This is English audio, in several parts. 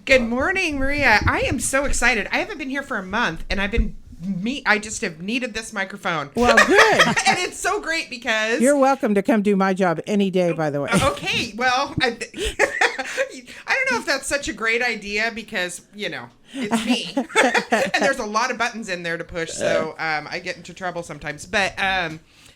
Good morning, Maria. I am so excited. I haven't been here for a month, and I just have needed this microphone. Well, good. And it's so great because... You're welcome to come do my job any day, by the way. Okay, well, I don't know if that's such a great idea because, it's me. And there's a lot of buttons in there to push, so I get into trouble sometimes. But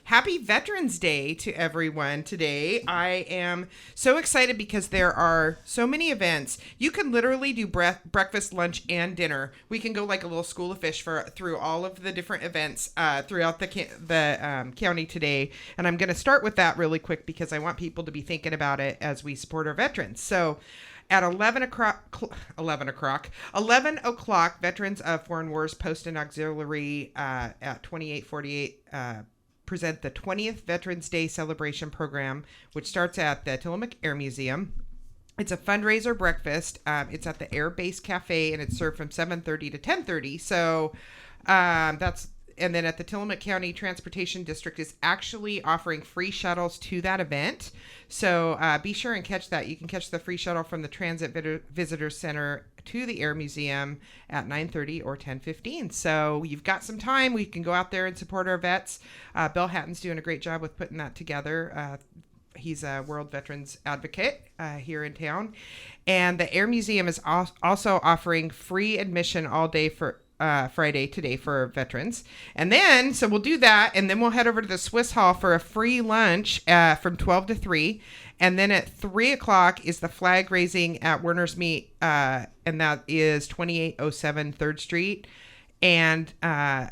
happy Veterans Day to everyone today. I am so excited because there are so many events. You can literally do breakfast, lunch, and dinner. We can go like a little school of fish through all of the different events throughout the county today. And I'm going to start with that really quick because I want people to be thinking about it as we support our veterans. So at 11 o'clock, Veterans of Foreign Wars Post and Auxiliary at 2848 present the 20th Veterans Day Celebration Program, which starts at the Tillamook Air Museum. It's a fundraiser breakfast. It's at the Air Base Cafe, and it's served from 7:30 to 10:30. So and then at the Tillamook County Transportation District is actually offering free shuttles to that event. So be sure and catch that. You can catch the free shuttle from the Transit Visitor Center to the Air Museum at 9:30 or 10:15. So you've got some time. We can go out there and support our vets. Bill Hatton's doing a great job with putting that together. He's a World Veterans Advocate here in town. And the Air Museum is also offering free admission all day for Friday today for veterans. And then, so we'll do that. And then we'll head over to the Swiss Hall for a free lunch from 12 to 3. And then at 3 o'clock is the flag raising at Werner's Meat. And that is 2807 3rd Street. And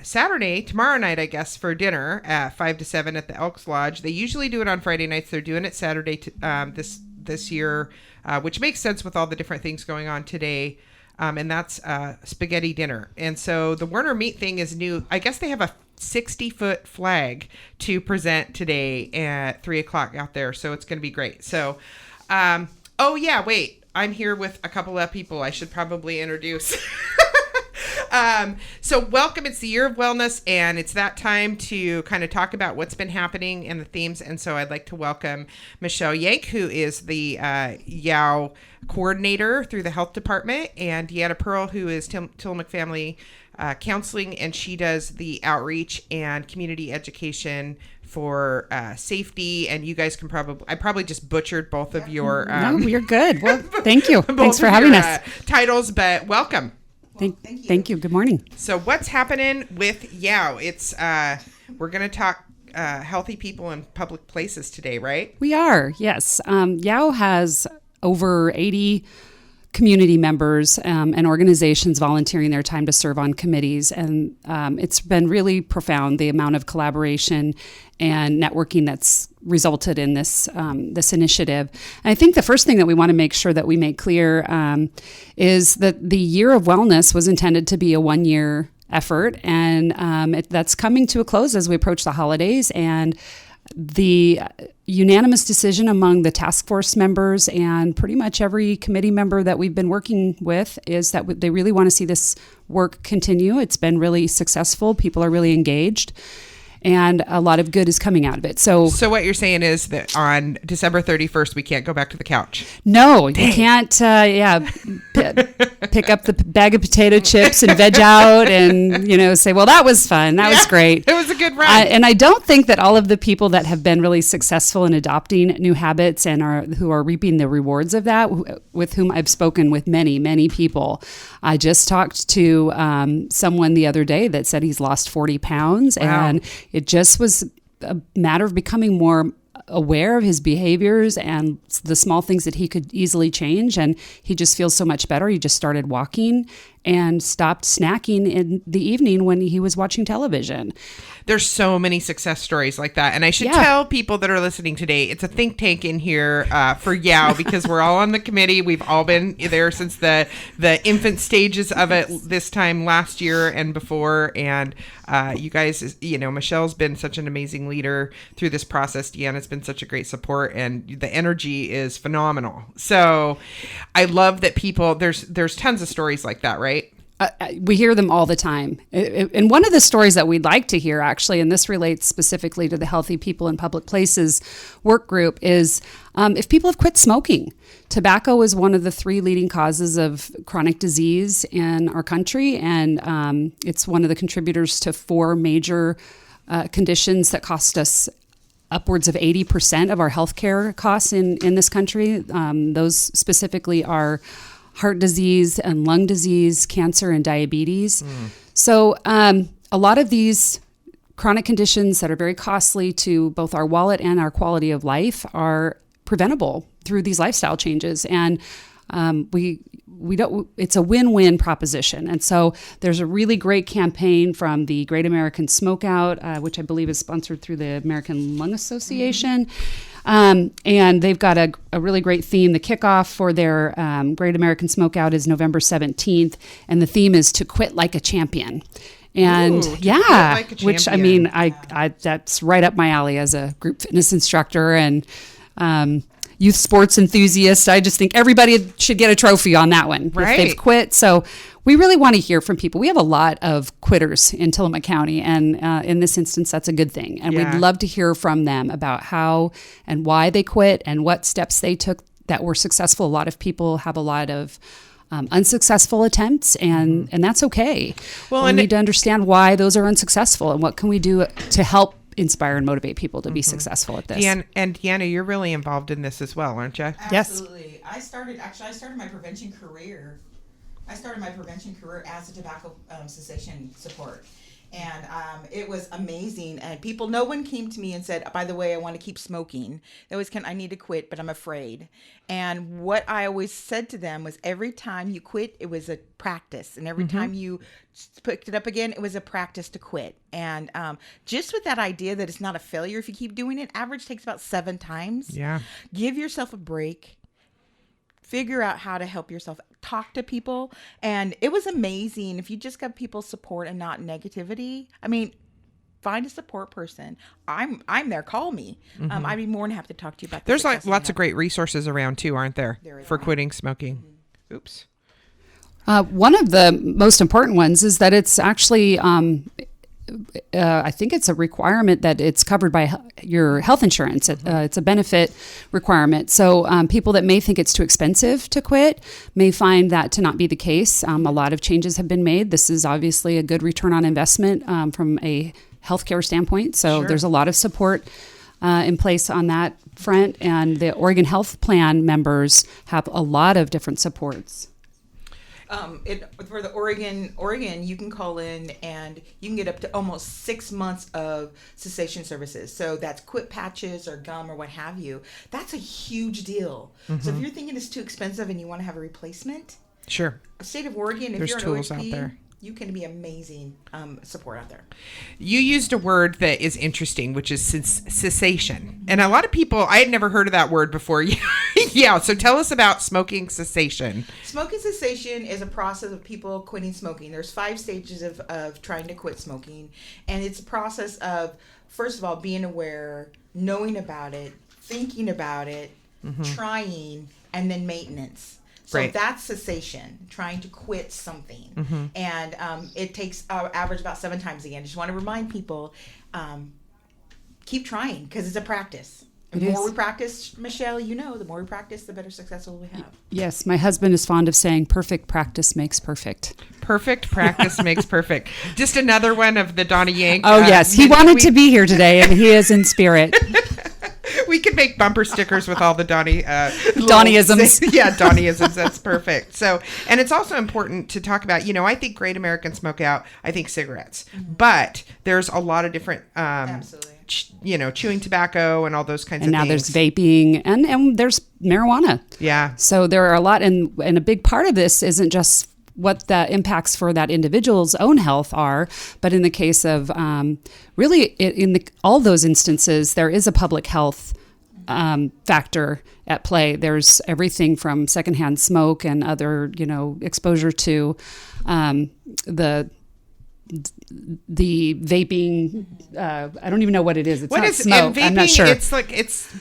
Saturday, tomorrow night, I guess, for dinner at 5 to 7 at the Elks Lodge. They usually do it on Friday nights. They're doing it Saturday this year, which makes sense with all the different things going on today. And that's spaghetti dinner. And so the Werner Meat thing is new. I guess they have a 60-foot flag to present today at 3 o'clock out there. So it's going to be great. So, I'm here with a couple of people I should probably introduce. So welcome. It's the Year of Wellness, and it's that time to kind of talk about what's been happening and the themes. And so I'd like to welcome Michelle Jenck, who is the YOW coordinator through the health department, and Deanna Pearl, who is Tillamook Family Counseling, and she does the outreach and community education for safety. And you guys can I probably just butchered both of your no, you're good. Well, thank you. Thanks for having us. Titles, but welcome. Thank you. Good morning. So what's happening with YOW? It's we're going to talk healthy people in public places today, right? We are, yes. YOW has over 80 community members and organizations volunteering their time to serve on committees. And it's been really profound, the amount of collaboration and networking that's resulted in this this initiative. And I think the first thing that we want to make sure that we make clear is that the Year of Wellness was intended to be a one-year effort, and that's coming to a close as we approach the holidays. And the unanimous decision among the task force members and pretty much every committee member that we've been working with is that they really want to see this work continue. It's been really successful. People are really engaged, and a lot of good is coming out of it. So what you're saying is that on December 31st, we can't go back to the couch. No, Dang. You can't, pick up the bag of potato chips and veg out and, say, well, that was fun. That was great. It was a good run. And I don't think that all of the people that have been really successful in adopting new habits and who are reaping the rewards of that, with whom I've spoken with many, many people. I just talked to someone the other day that said he's lost 40 pounds. Wow. And it just was a matter of becoming more aware of his behaviors and the small things that he could easily change. And he just feels so much better. He just started walking and stopped snacking in the evening when he was watching television. There's so many success stories like that. And I should tell people that are listening today, it's a think tank in here for YOW because we're all on the committee. We've all been there since the infant stages of it this time last year and before. And you guys, Michelle's been such an amazing leader through this process. Deanna's been such a great support, and the energy is phenomenal. So I love that people, there's tons of stories like that, right? We hear them all the time. And one of the stories that we'd like to hear, actually, and this relates specifically to the Healthy People in Public Places work group, is if people have quit smoking. Tobacco is one of the 3 leading causes of chronic disease in our country, and it's one of the contributors to 4 major conditions that cost us upwards of 80% of our healthcare costs in this country. Those specifically are heart disease and lung disease, cancer, and diabetes. So a lot of these chronic conditions that are very costly to both our wallet and our quality of life are preventable through these lifestyle changes. And we don't, it's a win-win proposition. And so there's a really great campaign from the Great American Smokeout, which I believe is sponsored through the American Lung Association. And they've got a really great theme. The kickoff for their Great American Smokeout is November 17th. And the theme is to quit like a champion. And which I mean, I that's right up my alley as a group fitness instructor and youth sports enthusiast. I just think everybody should get a trophy on that one if they've quit. So we really want to hear from people. We have a lot of quitters in Tillamook County, and in this instance, that's a good thing. And we'd love to hear from them about how and why they quit and what steps they took that were successful. A lot of people have a lot of unsuccessful attempts, and that's okay. Well, we need to understand why those are unsuccessful and what can we do to help inspire and motivate people to be successful at this. Deanna, you're really involved in this as well, aren't you? Absolutely. Yes. I started my prevention career. As a tobacco cessation support. And it was amazing. And no one came to me and said, by the way, I want to keep smoking. They always I need to quit, but I'm afraid. And what I always said to them was every time you quit, it was a practice. And every time you picked it up again, it was a practice to quit. And just with that idea that it's not a failure if you keep doing it, average takes about 7 times. Yeah. Give yourself a break. Figure out how to help yourself. Talk to people. And it was amazing. If you just got people's support and not negativity, I mean, find a support person. I'm there. Call me. I'd be more than happy to talk to you about this. There's lots of great resources around too, aren't there? For quitting smoking. Oops. One of the most important ones is that it's actually I think it's a requirement that it's covered by your health insurance. It's a benefit requirement. So people that may think it's too expensive to quit may find that to not be the case. A lot of changes have been made. This is obviously a good return on investment from a healthcare standpoint. So there's a lot of support in place on that front. And the Oregon Health Plan members have a lot of different supports. For the Oregon, you can call in and you can get up to almost 6 months of cessation services. So that's quit patches or gum or what have you. That's a huge deal. So if you're thinking it's too expensive and you want to have a replacement, the state of Oregon, if you're an tools OHP, out there. You can be amazing support out there. You used a word that is interesting, which is cessation. And a lot of people, I had never heard of that word before. So tell us about smoking cessation. Smoking cessation is a process of people quitting smoking. There's 5 stages of trying to quit smoking. And it's a process of, first of all, being aware, knowing about it, thinking about it, trying, and then maintenance. So that's cessation, trying to quit something. And it takes average about 7 times again. Just want to remind people, keep trying because it's a practice. The more we practice, Michelle, the more we practice, the better successful we have. Yes, my husband is fond of saying perfect practice makes perfect. Perfect practice makes perfect. Just another one of the Donnie Yank. Oh, yes. He wanted to be here today, and he is in spirit. We could make bumper stickers with all the Donnieisms. Donnieisms. That's perfect. So, and it's also important to talk about, I think Great American Smokeout, I think cigarettes, but there's a lot of different, chewing tobacco and all those kinds of things. And now there's vaping and there's marijuana. Yeah. So there are a lot, and a big part of this isn't just what the impacts for that individual's own health are, but in the case of all those instances, there is a public health factor at play. There's everything from secondhand smoke and other, exposure to the the vaping. I don't even know what it is. It's What not is smoke. vaping? I'm not sure.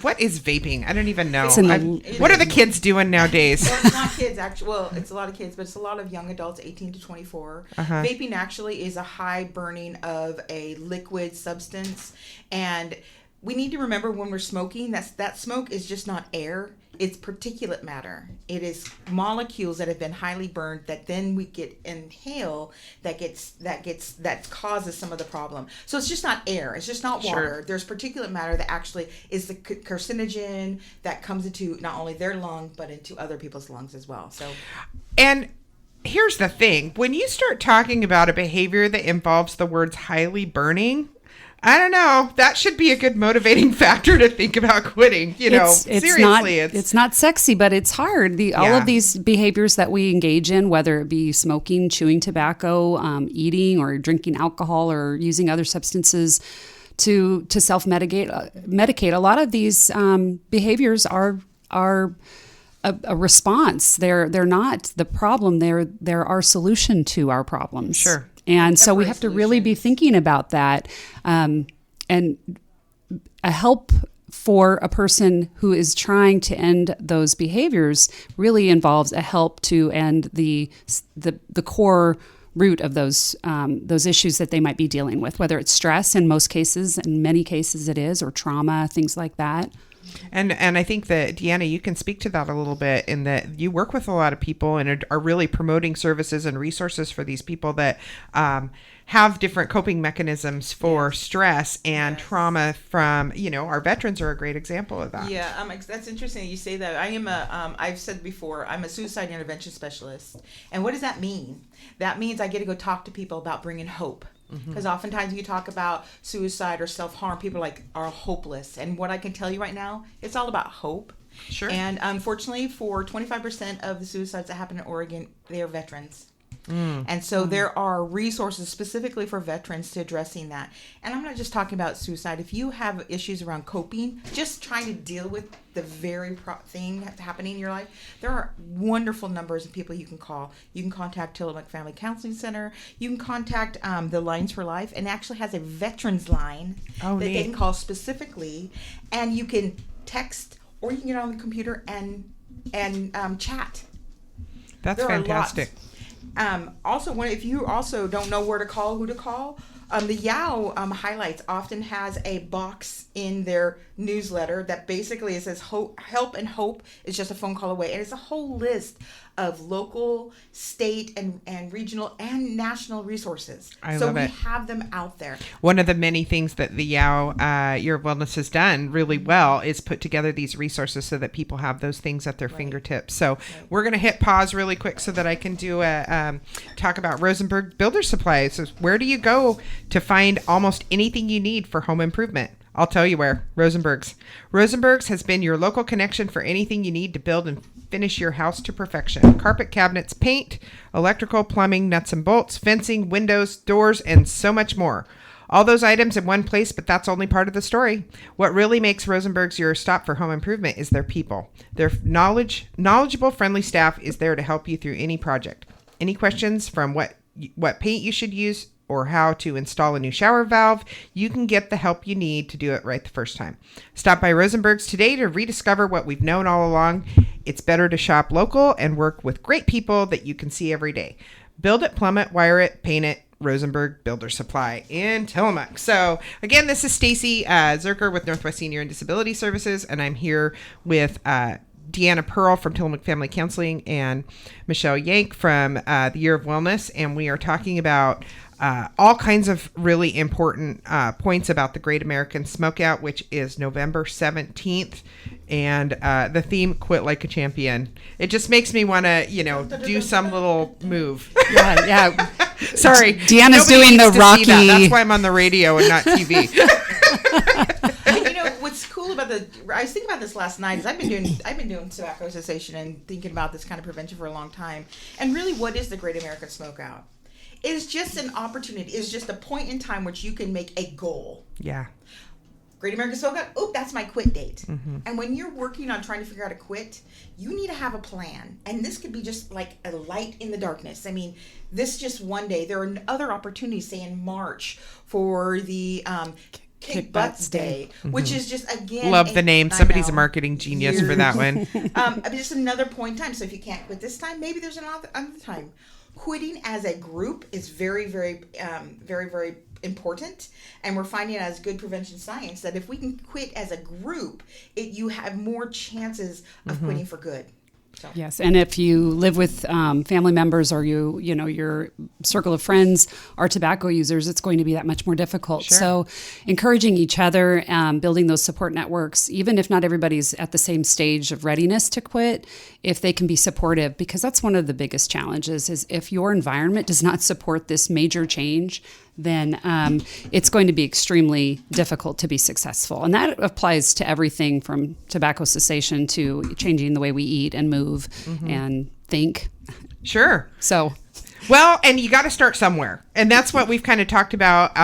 What is vaping? I don't even know. It's in the- What are the kids doing nowadays? Well, it's not kids, actually. Well, it's a lot of kids, but it's a lot of young adults, 18 to 24. Vaping actually is a high burning of a liquid substance. And we need to remember when we're smoking, that smoke is just not air. It's particulate matter. It is molecules that have been highly burned that then we get inhale that causes some of the problem. So it's just not air. It's just not water. Sure. There's particulate matter that actually is the carcinogen that comes into not only their lung but into other people's lungs as well. So, And here's the thing. When you start talking about a behavior that involves the words highly burning, I don't know. That should be a good motivating factor to think about quitting. Seriously, it's not sexy, but it's hard. All Yeah. of these behaviors that we engage in, whether it be smoking, chewing tobacco, eating, or drinking alcohol, or using other substances to medicate. A lot of these behaviors are a response. They're not the problem. They're our solution to our problems. Sure. And so we have to really be thinking about that. And a help for a person who is trying to end those behaviors really involves a help to end the core root of those issues that they might be dealing with, whether it's stress in most cases, in many cases it is, or trauma, things like that. And I think that, Deanna, you can speak to that a little bit in that you work with a lot of people and are really promoting services and resources for these people that have different coping mechanisms for stress and trauma from, our veterans are a great example of that. yeah, that's interesting that you say that. I am I've said before, I'm a suicide intervention specialist. And what does that mean? That means I get to go talk to people about bringing hope. Because oftentimes you talk about suicide or self-harm, people are hopeless. And what I can tell you right now, it's all about hope. Sure. And unfortunately, for 25% of the suicides that happen in Oregon, they are veterans. And so there are resources specifically for veterans to addressing that. And I'm not just talking about suicide. If you have issues around coping, just trying to deal with the very thing that's happening in your life, there are wonderful numbers of people you can call. You can contact Tillamook Family Counseling Center. You can contact the Lines for Life, and actually has a veterans line that they can call specifically. And you can text, or you can get on the computer and chat. That's There are fantastic. lots. Also, if you also don't know where to call, who to call, the YOW Highlights often has a box in their newsletter that basically it says help and hope is just a phone call away. And it's a whole list of local, state, and regional and national resources. I so love we it. have them out there. One of the many things that the YOW Year of Wellness has done really well is put together these resources so that people have those things at their fingertips. So we're going to hit pause really quick so that I can do a talk about Rosenberg Builder Supplies. So where do you go to find almost anything you need for home improvement? I'll tell you where. Rosenberg's. Rosenberg's has been your local connection for anything you need to build and finish your house to perfection. Carpet cabinets, paint, electrical, plumbing, nuts and bolts, fencing, windows, doors, and so much more. All those items in one place, but that's only part of the story. What really makes Rosenberg's your stop for home improvement is their people. Their knowledgeable, friendly staff is there to help you through any project. Any questions from what paint you should use or how to install a new shower valve, you can get the help you need to do it right the first time. Stop by Rosenberg's today to rediscover what we've known all along. It's better to shop local and work with great people that you can see every day. Build it, plumb it, wire it, paint it. Rosenberg Builder Supply in Tillamook. So again, this is Stacie Zuercher with Northwest Senior and Disability Services, and I'm here with Deanna Pearl from Tillamook Family Counseling and Michelle Jenck from the Year of Wellness, and we are talking about all kinds of really important points about the Great American Smokeout, which is November 17th, and the theme, Quit Like a Champion. It just makes me want to, do some little move. Yeah. Sorry. Deanna's Nobody doing needs the to Rocky. see that. That's why I'm on the radio and not TV. What's cool about I was thinking about this last night. Is I've been doing tobacco cessation and thinking about this kind of prevention for a long time. And really, what is the Great American Smokeout? It is just an opportunity. It's just a point in time which you can make a goal. Yeah. Great American Smokeout, oh, that's my quit date. And when you're working on trying to figure out a quit, you need to have a plan. And this could be just like a light in the darkness. I mean, this just one day. There are other opportunities, say in March, for the Kick Butts Day, which is just, again... Love the name. Somebody's a marketing genius for that one. Just another point in time. So if you can't quit this time, maybe there's another time. Quitting as a group is very, very, very, very important, and we're finding as good prevention science that if we can quit as a group, you have more chances of quitting for good. So. Yes, and if you live with family members or your circle of friends are tobacco users, it's going to be that much more difficult. Sure. So encouraging each other, building those support networks, even if not everybody's at the same stage of readiness to quit, if they can be supportive, because that's one of the biggest challenges is if your environment does not support this major change, then it's going to be extremely difficult to be successful. And that applies to everything from tobacco cessation to changing the way we eat and move and think. Sure. So, well, and you got to start somewhere. And that's what we've kind of talked about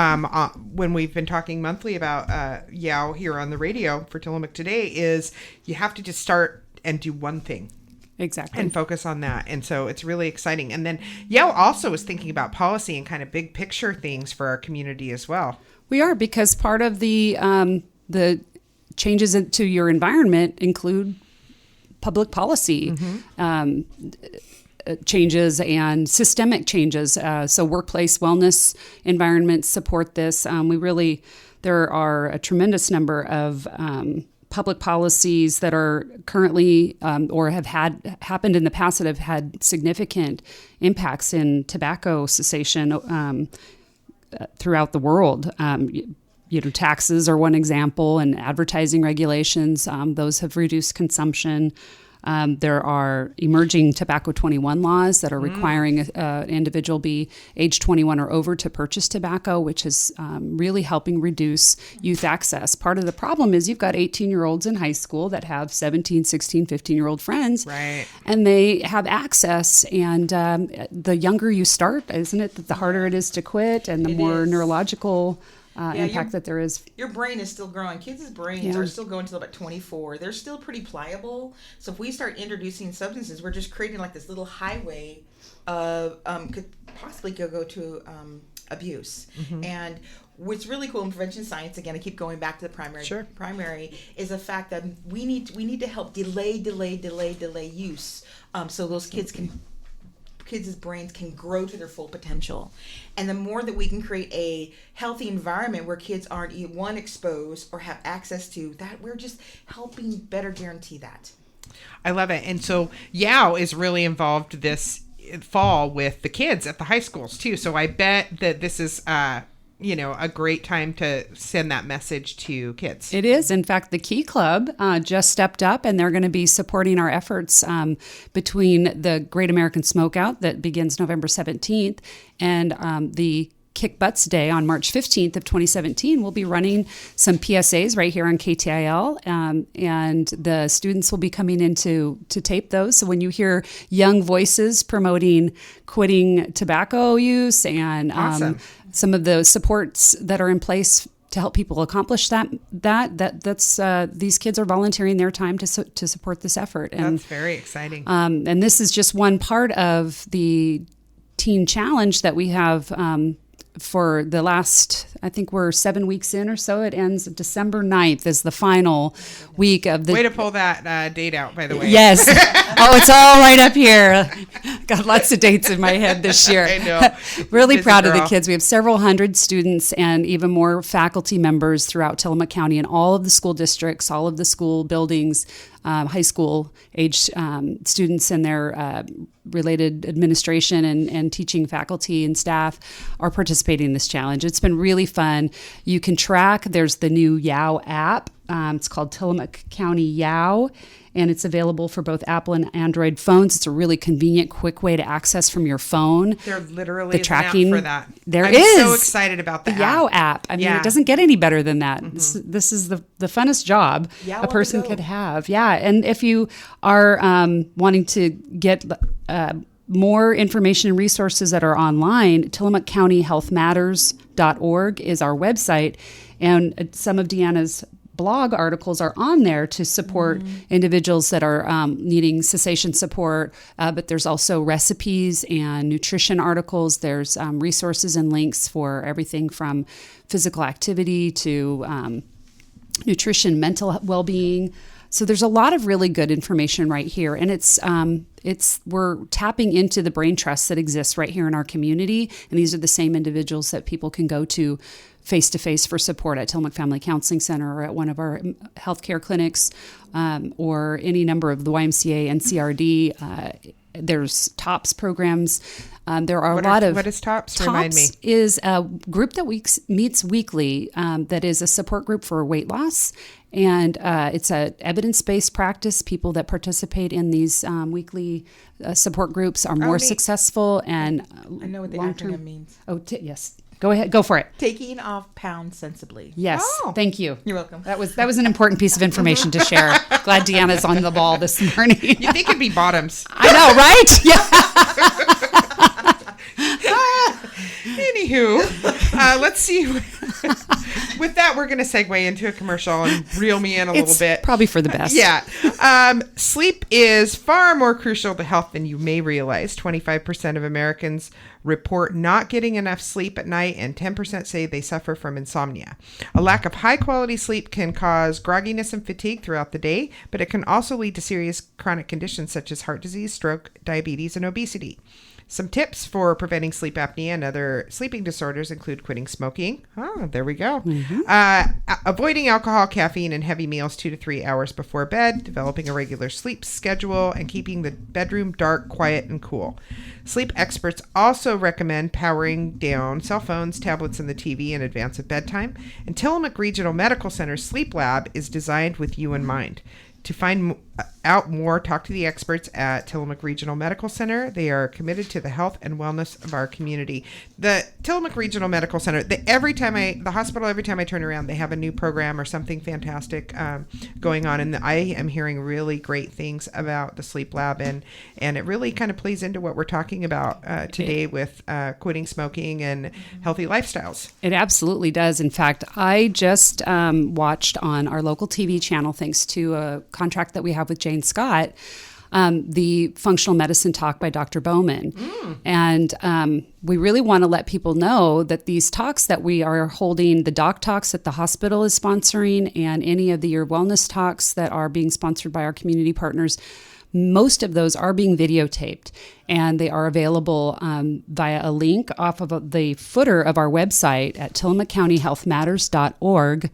when we've been talking monthly about YOW here on the radio for Tillamook Today is you have to just start and do one thing. Exactly. And focus on that. And so it's really exciting. And then YOW also is thinking about policy and kind of big picture things for our community as well. We are, because part of the changes to your environment include public policy changes and systemic changes. So workplace wellness environments support this. There are a tremendous number of public policies that are currently or have happened in the past that have had significant impacts in tobacco cessation throughout the world. Taxes are one example, and advertising regulations. Those have reduced consumption. There are emerging tobacco 21 laws that are requiring an individual be age 21 or over to purchase tobacco, which is really helping reduce youth access. Part of the problem is you've got 18-year-olds in high school that have 17, 16, 15-year-old friends, right? And they have access. And the younger you start, isn't it, that the harder it is to quit and the more neurological impact that there is. Your brain is still growing. Kids' brains are still going until about 24. They're still pretty pliable. So if we start introducing substances, we're just creating like this little highway of could possibly go to abuse. And what's really cool in prevention science, again, I keep going back to the primary. Sure. Primary is the fact that we need to help delay use, so those kids' brains can grow to their full potential. And the more that we can create a healthy environment where kids aren't exposed or have access to that, we're just helping better guarantee that. I love it. And so YOW is really involved this fall with the kids at the high schools too. So I bet that this is a great time to send that message to kids. It is. In fact, the Key Club just stepped up, and they're going to be supporting our efforts between the Great American Smokeout that begins November 17th and the Kick Butts Day on March 15th of 2017. We'll be running some PSAs right here on KTIL, and the students will be coming in to tape those. So when you hear young voices promoting quitting tobacco use and awesome. Some of the supports that are in place to help people accomplish that's these kids are volunteering their time to support this effort. And that's very exciting. And this is just one part of the teen challenge that we have for the last, I think we're 7 weeks in or so. It ends December 9th is the final week of the... Way to pull that date out, by the way. Yes. Oh, it's all right up here. Got lots of dates in my head this year. I know. Really Busy proud of the girl. kids. We have several hundred students and even more faculty members throughout Tillamook County in all of the school districts, all of the school buildings, high school age students and their related administration and teaching faculty and staff are participating in this challenge. It's been really fun. You can track, there's the new YOW app. It's called Tillamook County YOW, and it's available for both Apple and Android phones. It's a really convenient, quick way to access from your phone. There literally the is tracking an app for that. There I'm is. so excited about the YOW app. I mean, Yeah. it doesn't get any better than that. This is the funnest job YOW a on the person go. could have. Yeah, and if you are wanting to get more information and resources that are online, Tillamook County Health Matters.org is our website. And some of Deanna's blog articles are on there to support individuals that are needing cessation support, but there's also recipes and nutrition articles. There's resources and links for everything from physical activity to nutrition, mental well-being. So there's a lot of really good information right here, and we're tapping into the brain trust that exists right here in our community, and these are the same individuals that people can go to face-to-face for support at Tillamook Family Counseling Center or at one of our healthcare clinics, or any number of the YMCA, NCRD. There's TOPS programs. There are a lot of... What is TOPS? TOPS Remind me. is a group that meets weekly that is a support group for weight loss. And it's a evidence-based practice. People that participate in these weekly support groups are more successful and I know what the long-term acronym means. Yes. Go ahead. Go for it. Taking off pounds sensibly. Yes. Oh. Thank you. You're welcome. That was an important piece of information to share. Glad Deanna's on the ball this morning. You think it'd be bottoms. I know, right? Yeah. Anywho, let's see. With that, we're going to segue into a commercial and reel me in a little bit. Probably for the best. Yeah. Sleep is far more crucial to health than you may realize. 25% of Americans report not getting enough sleep at night, and 10% say they suffer from insomnia. A lack of high-quality sleep can cause grogginess and fatigue throughout the day, but it can also lead to serious chronic conditions such as heart disease, stroke, diabetes, and obesity. Some tips for preventing sleep apnea and other sleeping disorders include quitting smoking. Oh, there we go. Avoiding alcohol, caffeine, and heavy meals 2 to 3 hours before bed, developing a regular sleep schedule, and keeping the bedroom dark, quiet, and cool. Sleep experts also recommend powering down cell phones, tablets, and the TV in advance of bedtime. And Tillamook Regional Medical Center's Sleep Lab is designed with you in mind. To find out more, talk to the experts at Tillamook Regional Medical Center. They are committed to the health and wellness of our community. The Tillamook Regional Medical Center, every time I turn around, they have a new program or something fantastic going on. And I am hearing really great things about the sleep lab. And it really kind of plays into what we're talking about today with quitting smoking and healthy lifestyles. It absolutely does. In fact, I just watched on our local TV channel, thanks to a contract that we have with Jane Scott, the functional medicine talk by Dr. Bowman. And we really want to let people know that these talks that we are holding, the doc talks that the hospital is sponsoring and any of the Your Wellness talks that are being sponsored by our community partners, most of those are being videotaped, and they are available via a link off of the footer of our website at TillamookCountyHealthMatters.org.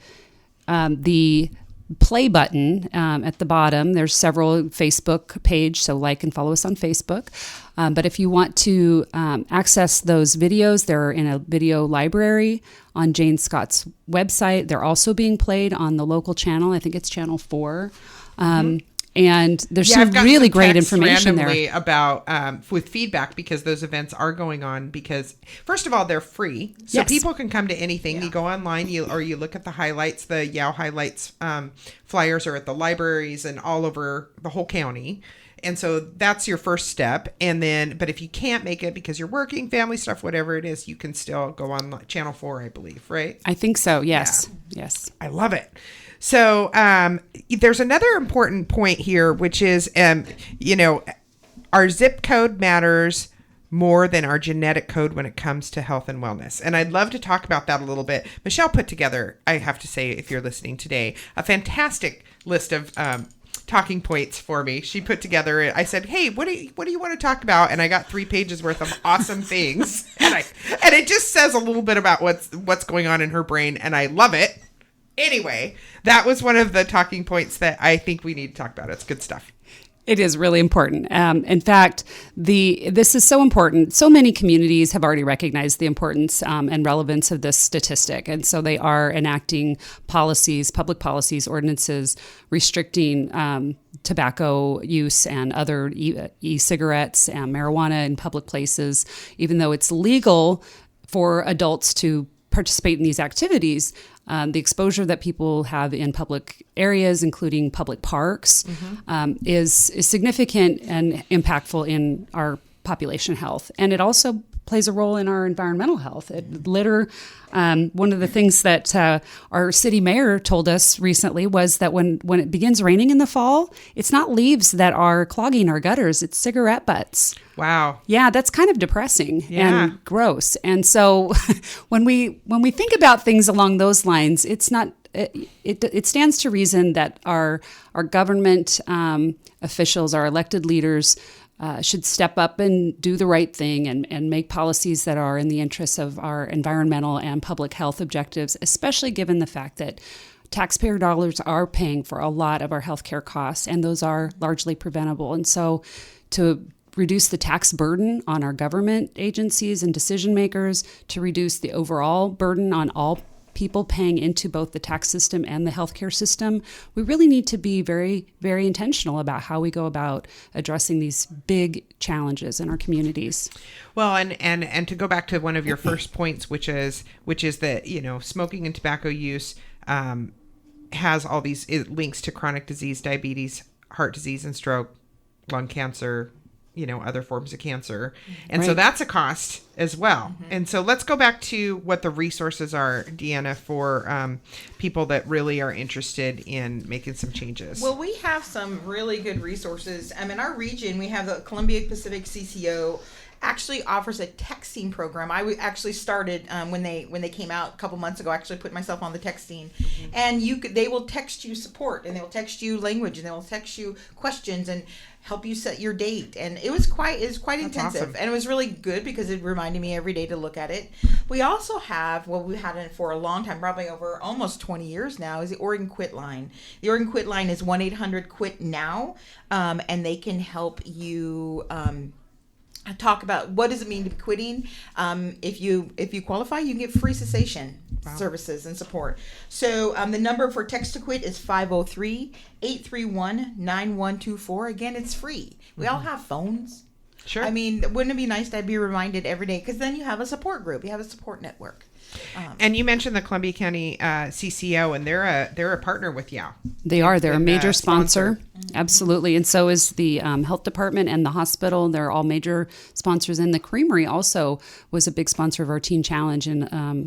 The play button at the bottom, there's several Facebook page, so like and follow us on Facebook. But if you want to access those videos, they're in a video library on Jane Scott's website. They're also being played on the local channel. I think it's channel 4. And there's some really great information there about with feedback, because those events are going on, because first of all, they're free. So people can come to anything. Yeah. You go online, you look at the highlights, the YOW highlights flyers are at the libraries and all over the whole county. And so that's your first step. And then, but if you can't make it because you're working, family stuff, whatever it is, you can still go on channel 4, I believe, right? I think so. Yes. Yeah. Yes. I love it. So there's another important point here, which is, our zip code matters more than our genetic code when it comes to health and wellness. And I'd love to talk about that a little bit. Michelle put together, I have to say, if you're listening today, a fantastic list of talking points for me. She put together, I said, hey, what do you want to talk about? And I got 3 pages worth of awesome things. And it just says a little bit about what's going on in her brain, and I love it. Anyway, that was one of the talking points that I think we need to talk about. It's good stuff. It is really important. In fact, this is so important. So many communities have already recognized the importance and relevance of this statistic. And so they are enacting policies, public policies, ordinances, restricting tobacco use and other e-cigarettes and marijuana in public places. Even though it's legal for adults to participate in these activities, the exposure that people have in public areas, including public parks, is significant and impactful in our population health. And it also plays a role in our environmental health. Litter, one of the things that our city mayor told us recently was that when it begins raining in the fall, it's not leaves that are clogging our gutters, it's cigarette butts. Wow. Yeah, that's kind of depressing Yeah. and gross. And so when we think about things along those lines, it's not it stands to reason that our government officials, our elected leaders, should step up and do the right thing and make policies that are in the interests of our environmental and public health objectives, especially given the fact that taxpayer dollars are paying for a lot of our healthcare costs, and those are largely preventable. And so to reduce the tax burden on our government agencies and decision makers, to reduce the overall burden on all people paying into both the tax system and the healthcare system, we really need to be very, very intentional about how we go about addressing these big challenges in our communities. Well, and to go back to one of your first points, which is that, smoking and tobacco use has all these links to chronic disease, diabetes, heart disease, and stroke, lung cancer, other forms of cancer. And so that's a cost as well. And so let's go back to what the resources are, Deanna, for people that really are interested in making some changes. Well, we have some really good resources. In our region, we have the Columbia Pacific CCO actually offers a texting program. I actually started when they came out a couple months ago. I actually put myself on the texting, and they will text you support, and they will text you language, and they will text you questions and help you set your date. And it was quite intensive, awesome. and it was really good because it reminded me every day to look at it. We also have, we had it for a long time, probably over almost 20 years now, is the Oregon Quit Line. The Oregon Quit Line is 1-800-QUIT-NOW, and they can help you talk about what does it mean to be quitting. If you qualify, you can get free cessation services and support. So the number for text to quit is 503-831-9124. Again, it's free. We all have phones. Sure. Wouldn't it be nice to be reminded every day? Because then you have a support group. You have a support network. And you mentioned the Columbia County CCO, and they're a partner with YOW. They're a major sponsor. Absolutely. And so is the health department and the hospital. They're all major sponsors. And the Creamery also was a big sponsor of our Teen Challenge, in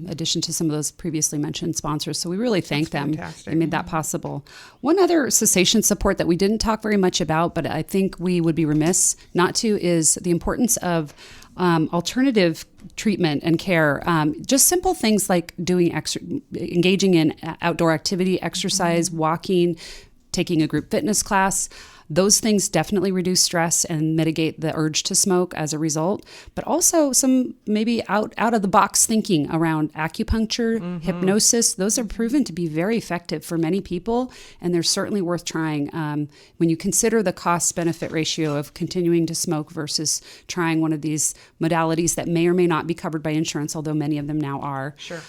addition to some of those previously mentioned sponsors. So we really thank them. Fantastic. They made that possible. One other cessation support that we didn't talk very much about, but I think we would be remiss not to, is the importance of alternative treatment and care. Just simple things like engaging in outdoor activity, exercise, walking, taking a group fitness class. Those things definitely reduce stress and mitigate the urge to smoke as a result, but also some maybe out of the box thinking around acupuncture, hypnosis. Those are proven to be very effective for many people, and they're certainly worth trying when you consider the cost-benefit ratio of continuing to smoke versus trying one of these modalities that may or may not be covered by insurance, although many of them now are. Sure.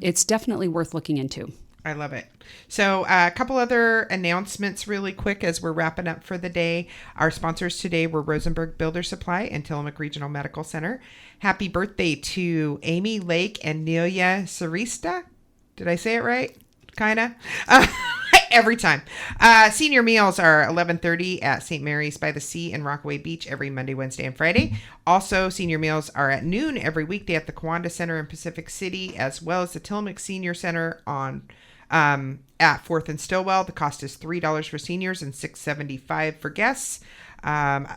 It's definitely worth looking into. I love it. So a couple other announcements really quick as we're wrapping up for the day. Our sponsors today were Rosenberg Builder Supply and Tillamook Regional Medical Center. Happy birthday to Amy Lake and Nelia Sarista. Did I say it right? Kinda. Every time. Senior meals are 11:30 at St. Mary's by the Sea in Rockaway Beach every Monday, Wednesday, and Friday. Also, senior meals are at noon every weekday at the Kiwanda Center in Pacific City, as well as the Tillamook Senior Center at 4th and Stillwell. The cost is $3 for seniors and $6.75 for guests. I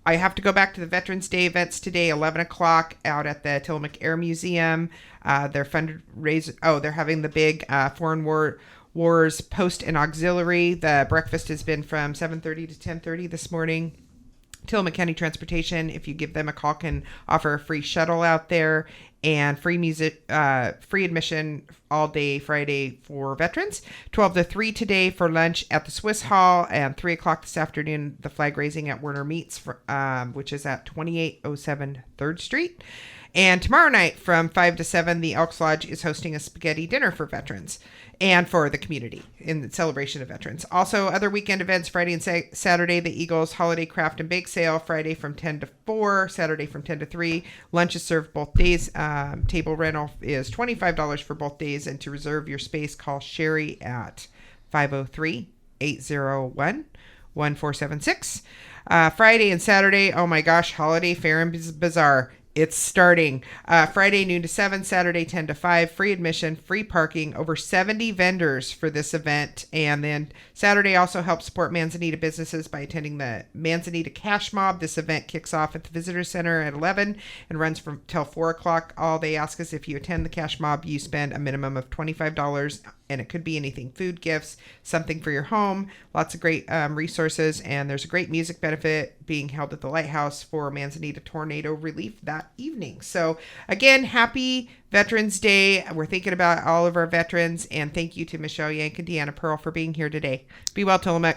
have to go back to the Veterans Day events today, 11 o'clock out at the Tillamook Air Museum. They're having the big Foreign Wars Post and Auxiliary. The breakfast has been from 7:30 to 10:30 this morning. Tillamook County Transportation, if you give them a call, can offer a free shuttle out there, and free music, free admission all day Friday for veterans. 12 to 3 today for lunch at the Swiss Hall, and 3 o'clock this afternoon, the flag raising at Werner Meats, which is at 2807 3rd Street. And tomorrow night from 5 to 7, the Elks Lodge is hosting a spaghetti dinner for veterans and for the community in the celebration of veterans. Also, other weekend events, Friday and Saturday, the Eagles Holiday Craft and Bake Sale, Friday from 10 to 4, Saturday from 10 to 3. Lunch is served both days. Table rental is $25 for both days. And to reserve your space, call Sherry at 503-801-1010. 1476. Friday and Saturday, oh my gosh, Holiday Fair and Bazaar. It's starting Friday noon to 7, Saturday 10 to 5, free admission, free parking, over 70 vendors for this event. And then Saturday also helps support Manzanita businesses by attending the Manzanita Cash Mob. This event kicks off at the Visitor Center at 11 and runs from till 4 o'clock. All they ask is if you attend the Cash Mob, you spend a minimum of $25, and it could be anything: food, gifts, something for your home. Lots of great resources, and there's a great music benefit being held at the Lighthouse for Manzanita tornado relief that evening. So again, happy Veterans Day. We're thinking about all of our veterans, and thank you to Michelle Jenck and Deanna Pearl for being here today. Be well, Tillamook.